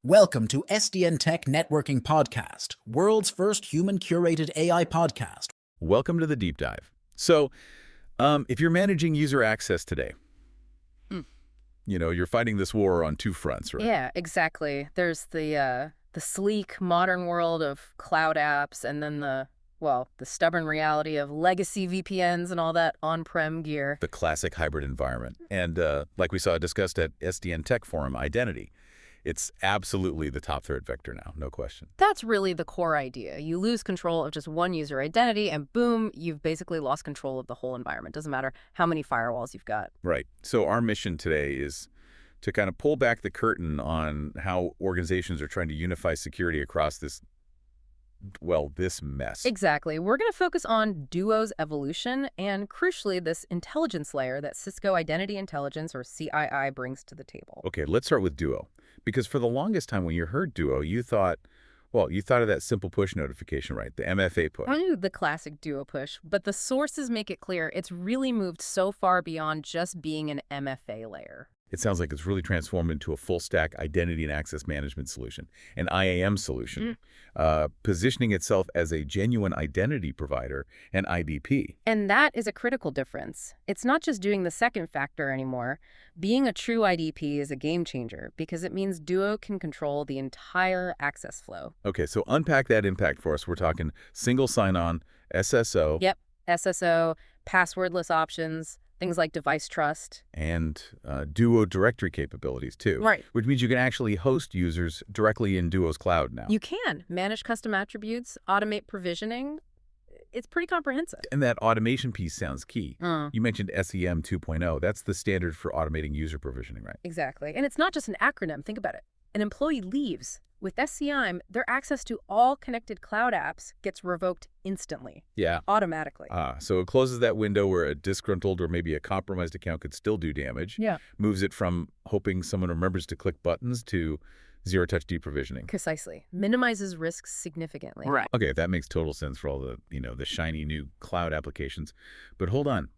Welcome to SDN Tech Networking Podcast, world's first human-curated AI podcast. Welcome to the deep dive. So, if you're managing user access today, you're fighting this war on two fronts, right? Yeah, exactly. There's the sleek modern world of cloud apps, and then the stubborn reality of legacy VPNs and all that on-prem gear. The classic hybrid environment. And like we saw discussed at SDN Tech Forum, identity. It's absolutely the top threat vector now, no question. That's really the core idea. You lose control of just one user identity, and boom, you've basically lost control of the whole environment. Doesn't matter how many firewalls you've got. Right. So our mission today is to kind of pull back the curtain on how organizations are trying to unify security across this mess. Exactly. We're going to focus on Duo's evolution and, crucially, this intelligence layer that Cisco Identity Intelligence, or CII, brings to the table. Okay, let's start with Duo. Because for the longest time when you heard Duo, you thought of that simple push notification, right? The MFA push. I knew the classic Duo push, but the sources make it clear it's really moved so far beyond just being an MFA layer. It sounds like it's really transformed into a full-stack identity and access management solution, an IAM solution, positioning itself as a genuine identity provider, an IDP. And that is a critical difference. It's not just doing the second factor anymore. Being a true IDP is a game changer because it means Duo can control the entire access flow. Okay, so unpack that impact for us. We're talking single sign-on, SSO. Yep, SSO, passwordless options, things like device trust. And Duo directory capabilities, too. Right. Which means you can actually host users directly in Duo's cloud now. You can manage custom attributes, automate provisioning. It's pretty comprehensive. And that automation piece sounds key. You mentioned SEM 2.0. That's the standard for automating user provisioning, right? Exactly. And it's not just an acronym. Think about it. An employee leaves. With SCM, their access to all connected cloud apps gets revoked instantly. Yeah. Automatically. So it closes that window where a disgruntled or maybe a compromised account could still do damage. Yeah. Moves it from hoping someone remembers to click buttons to zero-touch deprovisioning. Precisely. Minimizes risks significantly. Right. Okay, that makes total sense for all the, the shiny new cloud applications. But hold on.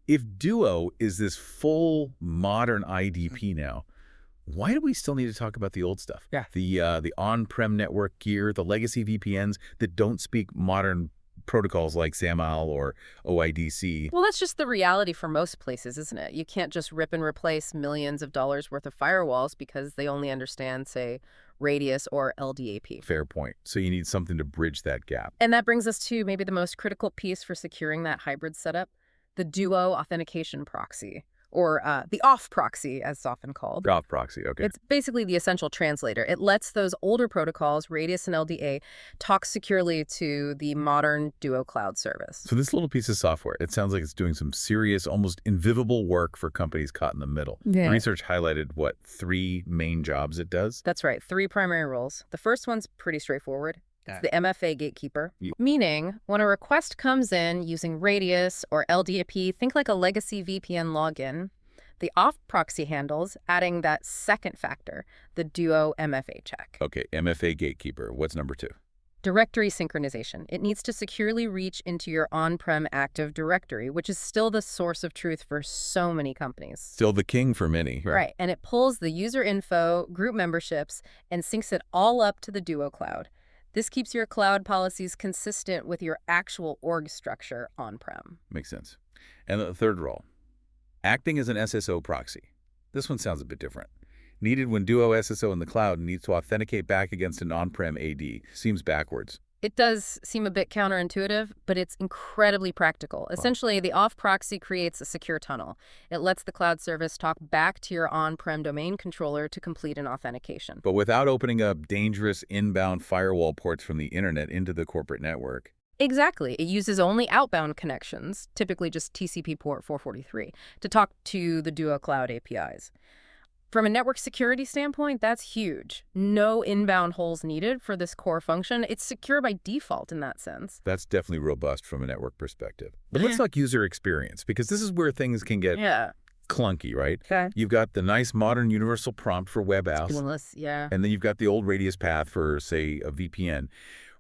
If Duo is this full modern IDP now, why do we still need to talk about the old stuff? Yeah. The on-prem network gear, the legacy VPNs that don't speak modern protocols like SAML or OIDC. Well, that's just the reality for most places, isn't it? You can't just rip and replace millions of dollars worth of firewalls because they only understand, say, Radius or LDAP. Fair point. So you need something to bridge that gap. And that brings us to maybe the most critical piece for securing that hybrid setup, the Duo authentication proxy. Or the auth proxy, as it's often called. Auth proxy, okay. It's basically the essential translator. It lets those older protocols, Radius and LDA, talk securely to the modern Duo cloud service. So this little piece of software, it sounds like it's doing some serious, almost invisible work for companies caught in the middle. Yeah. Research highlighted, 3 main jobs it does? That's right, 3 primary roles. The first one's pretty straightforward. It's the MFA gatekeeper, meaning when a request comes in using Radius or LDAP, think like a legacy VPN login, the auth proxy handles, adding that second factor, the Duo MFA check. Okay, MFA gatekeeper. What's number 2? Directory synchronization. It needs to securely reach into your on-prem Active Directory, which is still the source of truth for so many companies. Still the king for many. Right, and it pulls the user info, group memberships, and syncs it all up to the Duo cloud. This keeps your cloud policies consistent with your actual org structure on-prem. Makes sense. And the third role, acting as an SSO proxy. This one sounds a bit different. Needed when Duo SSO in the cloud needs to authenticate back against an on-prem AD. Seems backwards. It does seem a bit counterintuitive, but it's incredibly practical. Essentially, the auth proxy creates a secure tunnel. It lets the cloud service talk back to your on-prem domain controller to complete an authentication. But without opening up dangerous inbound firewall ports from the internet into the corporate network. Exactly. It uses only outbound connections, typically just TCP port 443, to talk to the Duo Cloud APIs. From a network security standpoint, that's huge. No inbound holes needed for this core function. It's secure by default in that sense. That's definitely robust from a network perspective. But let's talk user experience, because this is where things can get clunky, right? Okay. You've got the nice modern universal prompt for web apps. Yeah. And then you've got the old Radius path for, say, a VPN.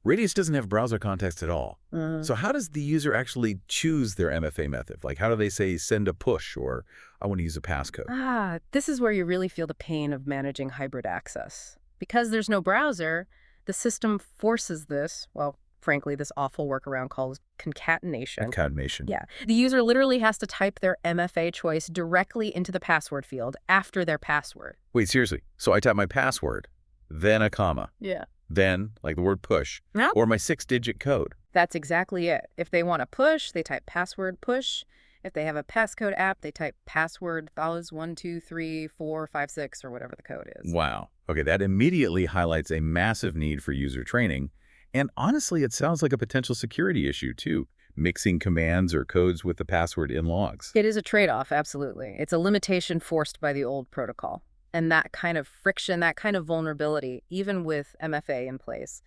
Radius doesn't have browser context at all. So how does the user actually choose their MFA method? Like, how do they say send a push or I want to use a passcode? This is where you really feel the pain of managing hybrid access. Because there's no browser, the system forces this, well, frankly, this awful workaround called concatenation. Concatenation. Yeah. The user literally has to type their MFA choice directly into the password field after their password. Wait, seriously? So I type my password, then a comma, Yeah. then, like the word push, Yep. or my 6-digit code. That's exactly it. If they want to push, they type password push. If they have a passcode app, they type password 1233456 or whatever the code is. Wow. Okay, that immediately highlights a massive need for user training. And honestly, it sounds like a potential security issue, too, mixing commands or codes with the password in logs. It is a trade-off, absolutely. It's a limitation forced by the old protocol. And that kind of friction, that kind of vulnerability, even with MFA in place,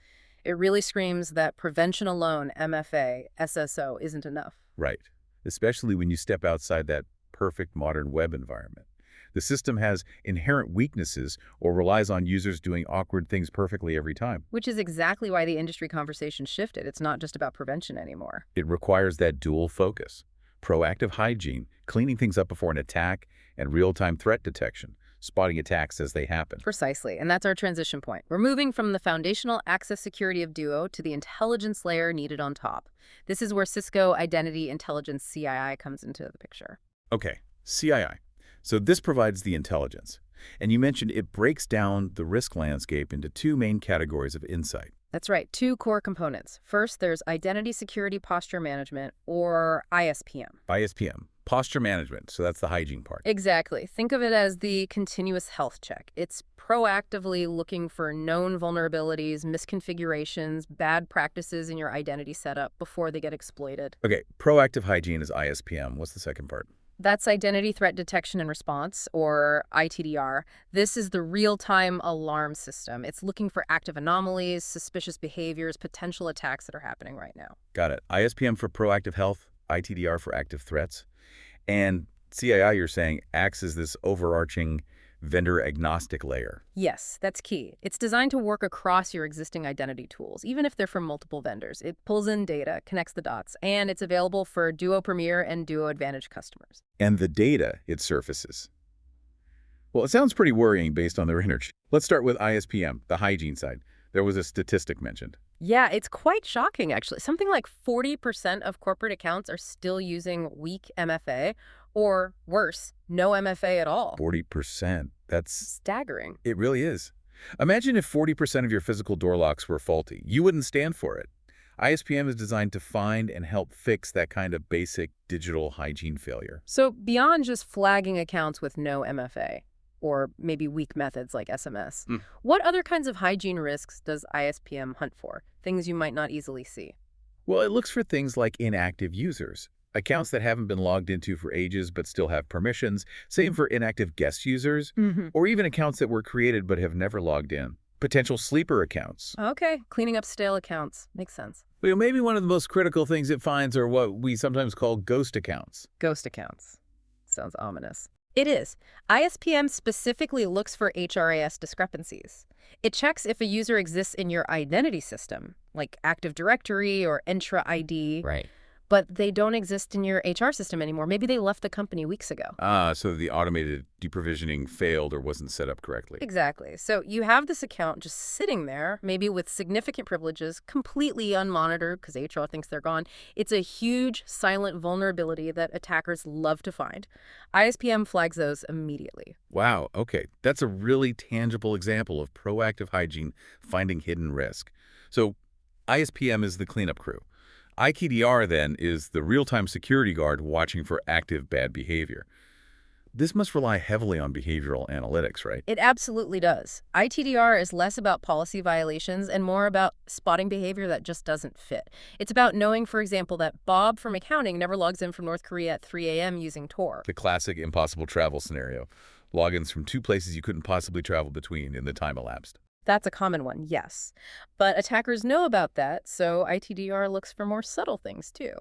it really screams that prevention alone, MFA, SSO, isn't enough. Right. Especially when you step outside that perfect modern web environment. The system has inherent weaknesses or relies on users doing awkward things perfectly every time. Which is exactly why the industry conversation shifted. It's not just about prevention anymore. It requires that dual focus: proactive hygiene, cleaning things up before an attack, and real-time threat detection, spotting attacks as they happen. Precisely, and that's our transition point. We're moving from the foundational access security of Duo to the intelligence layer needed on top. This is where Cisco Identity Intelligence, CII, comes into the picture. Okay, CII. So this provides the intelligence. And you mentioned it breaks down the risk landscape into two main categories of insight. That's right, two core components. First, there's Identity Security Posture Management, or ISPM. ISPM, posture management, so that's the hygiene part. Exactly. Think of it as the continuous health check. It's proactively looking for known vulnerabilities, misconfigurations, bad practices in your identity setup before they get exploited. Okay, proactive hygiene is ISPM. What's the second part? That's Identity Threat Detection and Response, or ITDR. This is the real-time alarm system. It's looking for active anomalies, suspicious behaviors, potential attacks that are happening right now. Got it. ISPM for proactive health, ITDR for active threats. And CII, you're saying, acts as this overarching vendor-agnostic layer. Yes, that's key. It's designed to work across your existing identity tools, even if they're from multiple vendors. It pulls in data, connects the dots, and it's available for Duo Premier and Duo Advantage customers. And the data it surfaces. Well, it sounds pretty worrying based on their energy. Let's start with ISPM, the hygiene side. There was a statistic mentioned. Yeah, it's quite shocking, actually. Something like 40% of corporate accounts are still using weak MFA, or worse, no MFA at all. 40%. That's Staggering. It really is. Imagine if 40% of your physical door locks were faulty. You wouldn't stand for it. ISPM is designed to find and help fix that kind of basic digital hygiene failure. So beyond just flagging accounts with no MFA, or maybe weak methods like SMS, what other kinds of hygiene risks does ISPM hunt for? Things you might not easily see. Well, it looks for things like inactive users, accounts that haven't been logged into for ages but still have permissions, same for inactive guest users, or even accounts that were created but have never logged in. Potential sleeper accounts. Okay, cleaning up stale accounts. Makes sense. Well, maybe one of the most critical things it finds are what we sometimes call ghost accounts. Ghost accounts. Sounds ominous. It is. ISPM specifically looks for HRIS discrepancies. It checks if a user exists in your identity system, like Active Directory or Entra ID, Right. but they don't exist in your HR system anymore. Maybe they left the company weeks ago. So the automated deprovisioning failed or wasn't set up correctly. Exactly. So you have this account just sitting there, maybe with significant privileges, completely unmonitored because HR thinks they're gone. It's a huge silent vulnerability that attackers love to find. ISPM flags those immediately. Wow, okay. That's a really tangible example of proactive hygiene finding hidden risk. So ISPM is the cleanup crew. ITDR, then, is the real-time security guard watching for active bad behavior. This must rely heavily on behavioral analytics, right? It absolutely does. ITDR is less about policy violations and more about spotting behavior that just doesn't fit. It's about knowing, for example, that Bob from accounting never logs in from North Korea at 3 a.m. using Tor. The classic impossible travel scenario. Logins from two places you couldn't possibly travel between in the time elapsed. That's a common one, yes. But attackers know about that, so ITDR looks for more subtle things, too.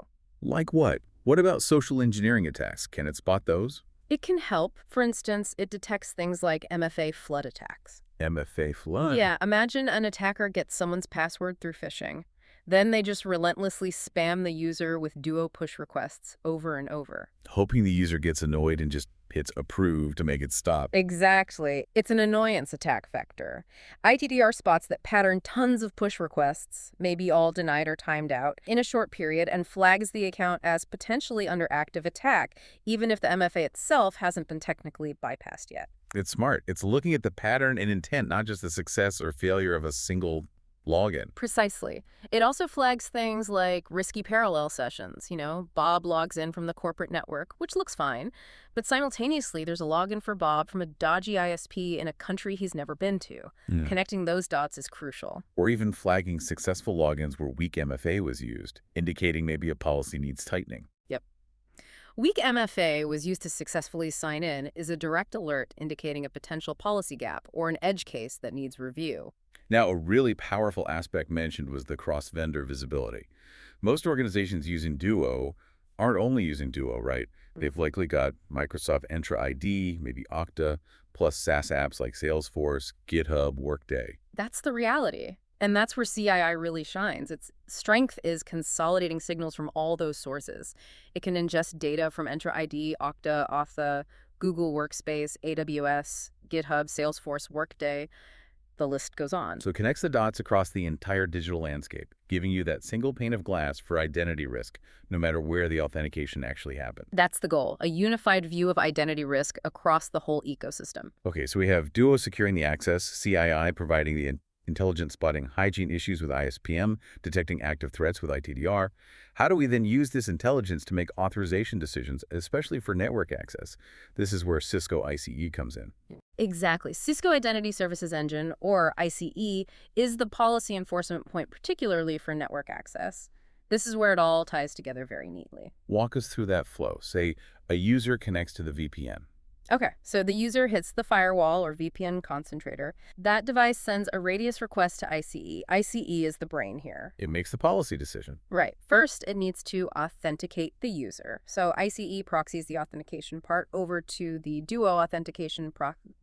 Like what? What about social engineering attacks? Can it spot those? It can help. For instance, it detects things like MFA flood attacks. MFA flood? Yeah, imagine an attacker gets someone's password through phishing. Then they just relentlessly spam the user with Duo push requests over and over. Hoping the user gets annoyed and just hits approve to make it stop. Exactly. It's an annoyance attack vector. ITDR spots that pattern tons of push requests, maybe all denied or timed out, in a short period and flags the account as potentially under active attack, even if the MFA itself hasn't been technically bypassed yet. It's smart. It's looking at the pattern and intent, not just the success or failure of a single login. Precisely. It also flags things like risky parallel sessions. Bob logs in from the corporate network, which looks fine, but simultaneously there's a login for Bob from a dodgy ISP in a country he's never been to. Connecting those dots is crucial. Or even flagging successful logins where weak MFA was used, indicating maybe a policy needs tightening. Yep. Weak MFA was used to successfully sign in is a direct alert indicating a potential policy gap or an edge case that needs review. Now, a really powerful aspect mentioned was the cross-vendor visibility. Most organizations using Duo aren't only using Duo, right? They've likely got Microsoft Entra ID, maybe Okta, plus SaaS apps like Salesforce, GitHub, Workday. That's the reality. And that's where CII really shines. Its strength is consolidating signals from all those sources. It can ingest data from Entra ID, Okta, Okta, Google Workspace, AWS, GitHub, Salesforce, Workday. The list goes on. So it connects the dots across the entire digital landscape, giving you that single pane of glass for identity risk, no matter where the authentication actually happened. That's the goal, a unified view of identity risk across the whole ecosystem. Okay, so we have Duo securing the access, CII providing the intelligence spotting hygiene issues with ISPM, detecting active threats with ITDR. How do we then use this intelligence to make authorization decisions, especially for network access? This is where Cisco ICE comes in. Exactly. Cisco Identity Services Engine, or ICE, is the policy enforcement point, particularly for network access. This is where it all ties together very neatly. Walk us through that flow. Say a user connects to the VPN. Okay, so the user hits the firewall or VPN concentrator. That device sends a radius request to ICE. ICE is the brain here. It makes the policy decision. Right. First, it needs to authenticate the user. So ICE proxies the authentication part over to the Duo authentication,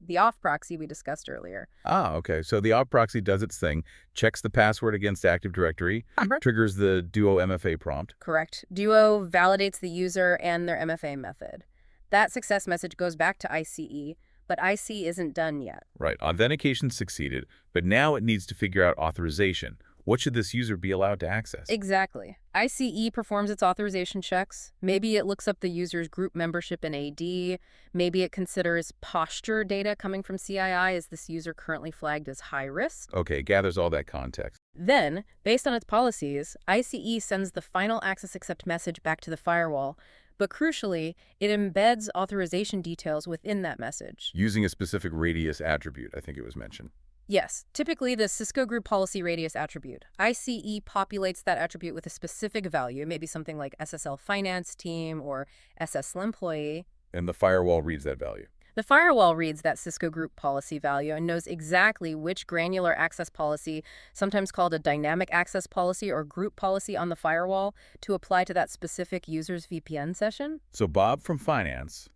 the auth proxy we discussed earlier. Ah, okay. So the auth proxy does its thing, checks the password against Active Directory, triggers the Duo MFA prompt. Correct. Duo validates the user and their MFA method. That success message goes back to ICE, but ICE isn't done yet. Right. Authentication succeeded, but now it needs to figure out authorization. What should this user be allowed to access? Exactly. ICE performs its authorization checks. Maybe it looks up the user's group membership in AD. Maybe it considers posture data coming from CII. Is this user currently flagged as high risk? Okay, gathers all that context. Then, based on its policies, ICE sends the final access accept message back to the firewall. But crucially, it embeds authorization details within that message. Using a specific radius attribute, I think it was mentioned. Yes, typically the Cisco Group Policy Radius attribute. ICE populates that attribute with a specific value, maybe something like SSL Finance Team or SSL Employee. And the firewall reads that value. The firewall reads that Cisco Group Policy value and knows exactly which granular access policy, sometimes called a dynamic access policy or group policy on the firewall, to apply to that specific user's VPN session. So Bob from Finance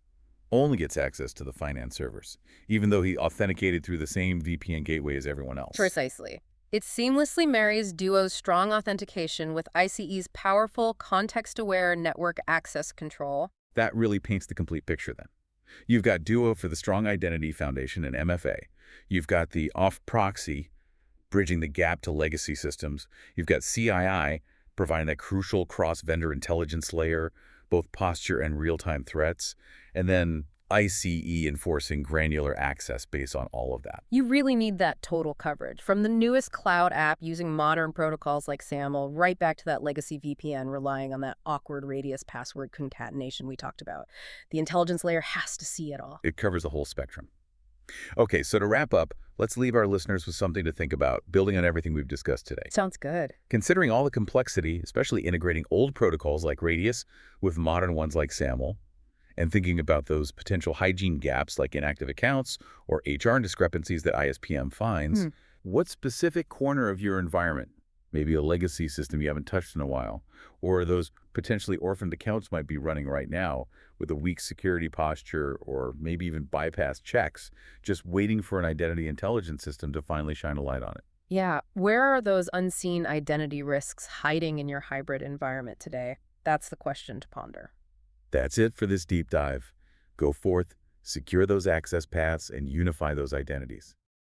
only gets access to the finance servers, even though he authenticated through the same VPN gateway as everyone else. Precisely. It seamlessly marries Duo's strong authentication with ICE's powerful context-aware network access control. That really paints the complete picture then. You've got Duo for the strong identity foundation and MFA. You've got the auth proxy bridging the gap to legacy systems. You've got CII providing that crucial cross-vendor intelligence layer, both posture and real-time threats. And then ICE enforcing granular access based on all of that. You really need that total coverage, from the newest cloud app using modern protocols like SAML right back to that legacy VPN relying on that awkward radius password concatenation we talked about. The intelligence layer has to see it all. It covers the whole spectrum. Okay, so to wrap up, let's leave our listeners with something to think about, building on everything we've discussed today. Sounds good. Considering all the complexity, especially integrating old protocols like Radius with modern ones like SAML, and thinking about those potential hygiene gaps like inactive accounts or HR discrepancies that ISPM finds, what specific corner of your environment, maybe a legacy system you haven't touched in a while, or those potentially orphaned accounts might be running right now with a weak security posture or maybe even bypass checks, just waiting for an identity intelligence system to finally shine a light on it? Yeah, where are those unseen identity risks hiding in your hybrid environment today? That's the question to ponder. That's it for this deep dive. Go forth, secure those access paths, and unify those identities.